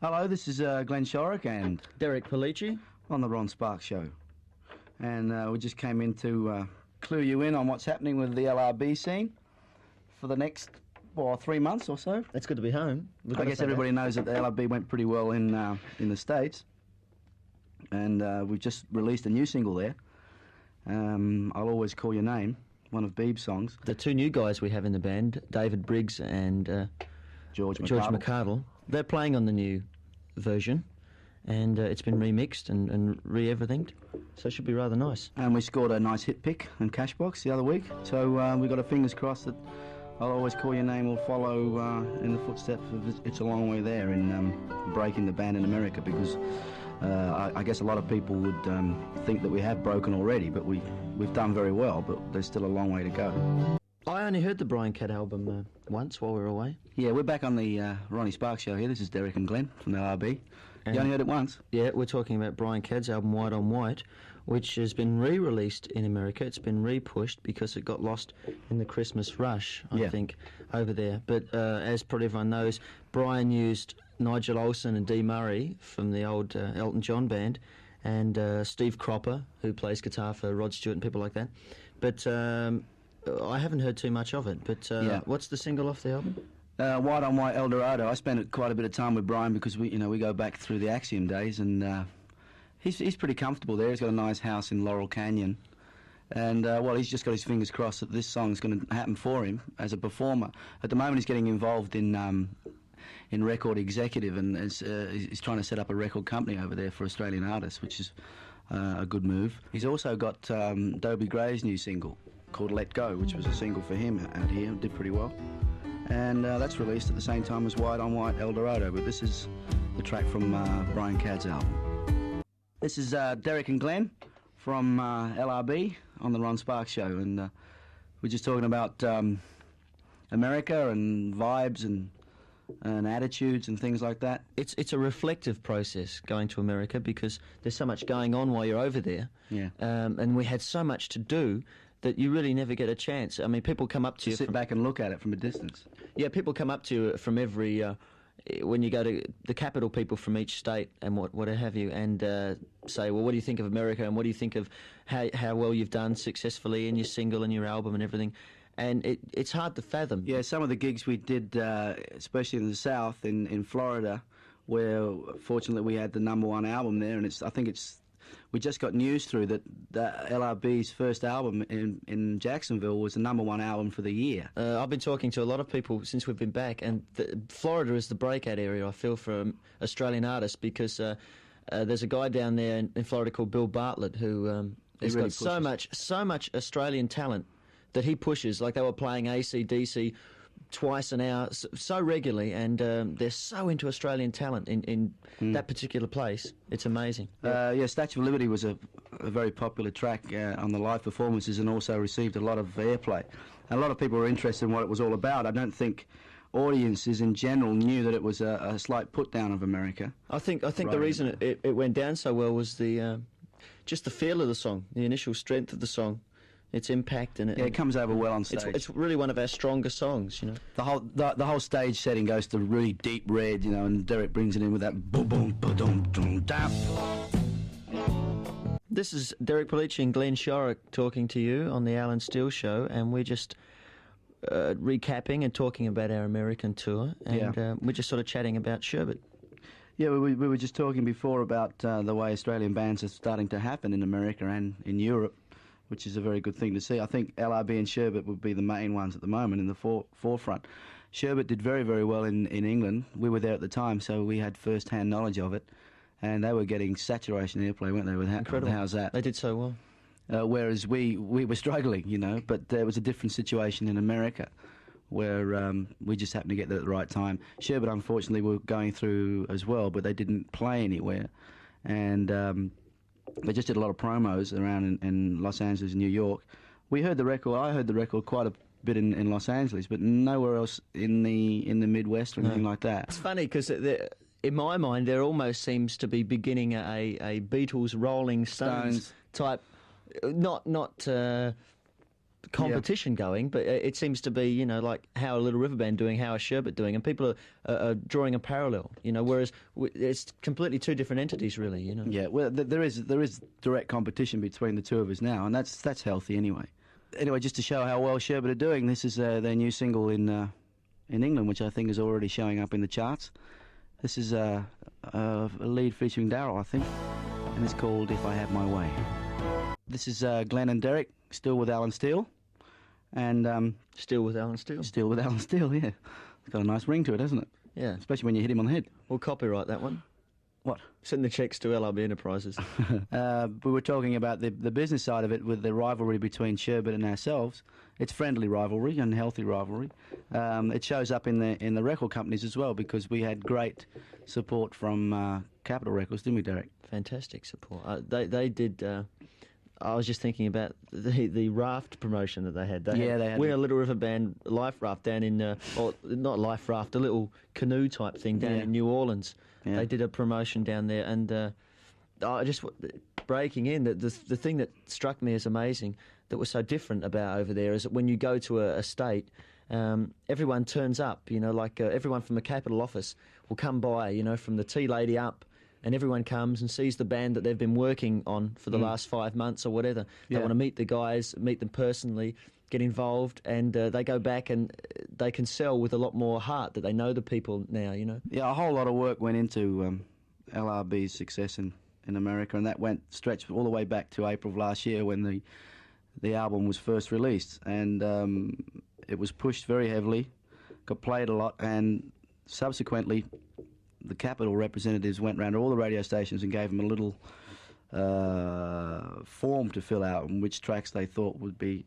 Hello, this is Glenn Shorrock and Derek Pellicci. on the Ron Sparks Show. And we just came in to clue you in on what's happening with the LRB scene for the next 3 months or so. It's good to be home. I guess everybody knows that the LRB went pretty well in the States. And we've just released a new single there. I'll Always Call Your Name, one of Beeb's songs. The two new guys we have in the band, David Briggs and George McArdle, they're playing on the new version, and it's been remixed and re-everythinged, so it should be rather nice. And we scored a nice hit pick on Cashbox the other week, so we've got our fingers crossed that I'll Always Call Your Name will follow in the footsteps of It's a Long Way There in breaking the band in America, because I guess a lot of people would think that we have broken already, but we've done very well, but there's still a long way to go. I only heard the Brian Cat album once while we were away. Yeah, we're back on the Ronnie Sparks Show here. This is Derek and Glenn from the LRB. You only heard it once? Yeah, we're talking about Brian Cad's album White on White, which has been re-released in America. It's been re-pushed because it got lost in the Christmas rush, I think, over there. But as probably everyone knows, Brian used Nigel Olsson and Dee Murray from the old Elton John band, and Steve Cropper, who plays guitar for Rod Stewart and people like that. But I haven't heard too much of it. But what's the single off the album? White on White El Dorado. I spent quite a bit of time with Brian because we go back through the Axiom days, and he's pretty comfortable there. He's got a nice house in Laurel Canyon, and he's just got his fingers crossed that this song's going to happen for him as a performer. At the moment, he's getting involved in record executive, and he's trying to set up a record company over there for Australian artists, which is a good move. He's also got Dobie Gray's new single called Let Go, which was a single for him out here, did pretty well. And that's released at the same time as White on White El Dorado, but this is the track from Brian Cad's album. This is Derek and Glenn from LRB on the Ron Sparks Show, and we're just talking about America and vibes and attitudes and things like that. It's a reflective process going to America because there's so much going on while you're over there. Yeah. And we had so much to do that you really never get a chance. I mean, people come up to you... Sit back and look at it from a distance. Yeah, people come up to you from every... when you go to the capital, people from each state and what have you, and say, well, what do you think of America, and what do you think of how well you've done successfully in your single and your album and everything. And it's hard to fathom. Yeah, some of the gigs we did, especially in the South, in Florida, where fortunately we had the #1 album there, and we just got news through that LRB's first album in Jacksonville was the #1 album for the year. I've been talking to a lot of people since we've been back, and Florida is the breakout area, I feel, for Australian artists, because there's a guy down there in Florida called Bill Bartlett who has really got so much Australian talent that he pushes. Like, they were playing AC/DC twice an hour so regularly, and they're so into Australian talent in that particular place. It's amazing. Statue of Liberty was a very popular track on the live performances, and also received a lot of airplay. And a lot of people were interested in what it was all about. I don't think audiences in general knew that it was a slight put down of America. I think the reason it went down so well was just the feel of the song, the initial strength of the song. Its impact, and it comes over well on stage. It's really one of our stronger songs, you know. The whole stage setting goes to really deep red, you know, and Derek brings it in with that boom boom boom boom dap. This is Derek Pellicci and Glenn Shorrock talking to you on the Alan Steele Show, and we're just recapping and talking about our American tour, and we're just sort of chatting about Sherbet. Yeah, we were just talking before about the way Australian bands are starting to happen in America and in Europe, which is a very good thing to see. I think LRB and Sherbet would be the main ones at the moment in the forefront. Sherbet did very, very well in England. We were there at the time, so we had first-hand knowledge of it, and they were getting saturation airplay, weren't they? Incredible. How's that? They did so well. Whereas we were struggling, you know, but there was a different situation in America where we just happened to get there at the right time. Sherbet, unfortunately, were going through as well, but they didn't play anywhere, and they just did a lot of promos around in Los Angeles and New York. I heard the record quite a bit in Los Angeles, but nowhere else in the Midwest or anything like that. It's funny because in my mind there almost seems to be beginning a Beatles, Rolling Stones type, not competition going, but it seems to be, like how a Little River Band doing, how a Sherbet doing, and people are drawing a parallel, whereas it's completely two different entities, really, Yeah, well, there is direct competition between the two of us now, and that's healthy anyway. Anyway, just to show how well Sherbet are doing, this is their new single in England, which I think is already showing up in the charts. This is a lead featuring Darryl, I think, and it's called If I Had My Way. This is Glenn and Derek, still with Alan Steele. And still with Alan Steele. Still with Alan Steele, yeah. It's got a nice ring to it, hasn't it? Yeah. Especially when you hit him on the head. We'll copyright that one. What? Send the checks to LRB Enterprises. We were talking about the business side of it with the rivalry between Sherbet and ourselves. It's friendly rivalry and healthy rivalry. It shows up in the record companies as well, because we had great support from Capitol Records, didn't we, Derek? Fantastic support. They did... I was just thinking about the raft promotion that they had. They had a Little River Band life raft down in, or not life raft, a little canoe type thing down in New Orleans. Yeah. They did a promotion down there, and just breaking in, the thing that struck me as amazing, that was so different about over there, is that when you go to a state, everyone turns up. Like everyone from the Capitol office will come by. From the tea lady up. And everyone comes and sees the band that they've been working on for the last 5 months or whatever. They want to meet the guys, meet them personally, get involved, and they go back and they can sell with a lot more heart that they know the people now, Yeah, a whole lot of work went into LRB's success in America, and that stretched all the way back to April of last year when the album was first released. And it was pushed very heavily, got played a lot, and subsequently the Capitol representatives went round to all the radio stations and gave them a little form to fill out on which tracks they thought would be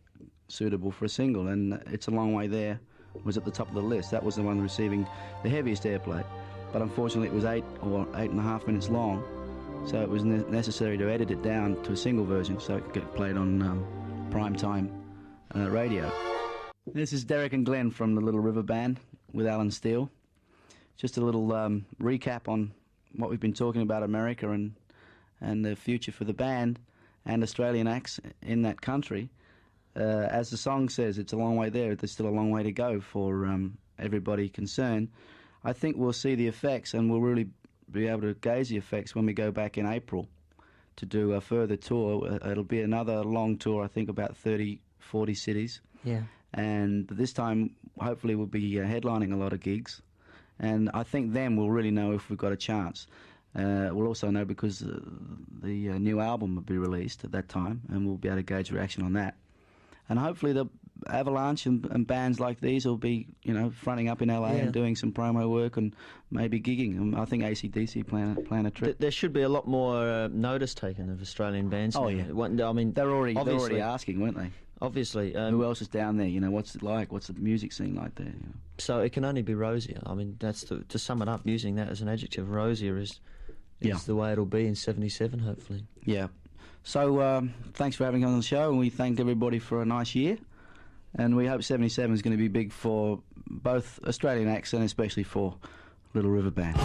suitable for a single, and It's a Long Way There was at the top of the list. That was the one receiving the heaviest airplay, but unfortunately it was 8 or 8.5 minutes long, so it was necessary to edit it down to a single version so it could get played on prime time radio. This is Derek and Glenn from the Little River Band with Alan Steele. Just a little recap on what we've been talking about America and the future for the band and Australian acts in that country. As the song says, it's a long way there. There's still a long way to go for everybody concerned. I think we'll see the effects, and we'll really be able to gauge the effects when we go back in April to do a further tour. It'll be another long tour, I think about 30, 40 cities. Yeah. And this time, hopefully, we'll be headlining a lot of gigs. And I think then we'll really know if we've got a chance. We'll also know because the new album will be released at that time, and we'll be able to gauge reaction on that. And hopefully the Avalanche and bands like these will be, fronting up in LA and doing some promo work and maybe gigging. I think AC/DC plan a trip. There should be a lot more notice taken of Australian bands. Oh, yeah. I mean, they're already asking, weren't they? Obviously. Who else is down there? What's it like? What's the music scene like there? So it can only be rosier. I mean, that's to sum it up, using that as an adjective. Rosier is the way it'll be in 77, hopefully. Yeah. So thanks for having us on the show, and we thank everybody for a nice year. And we hope 77 is going to be big for both Australian acts and especially for Little River Band.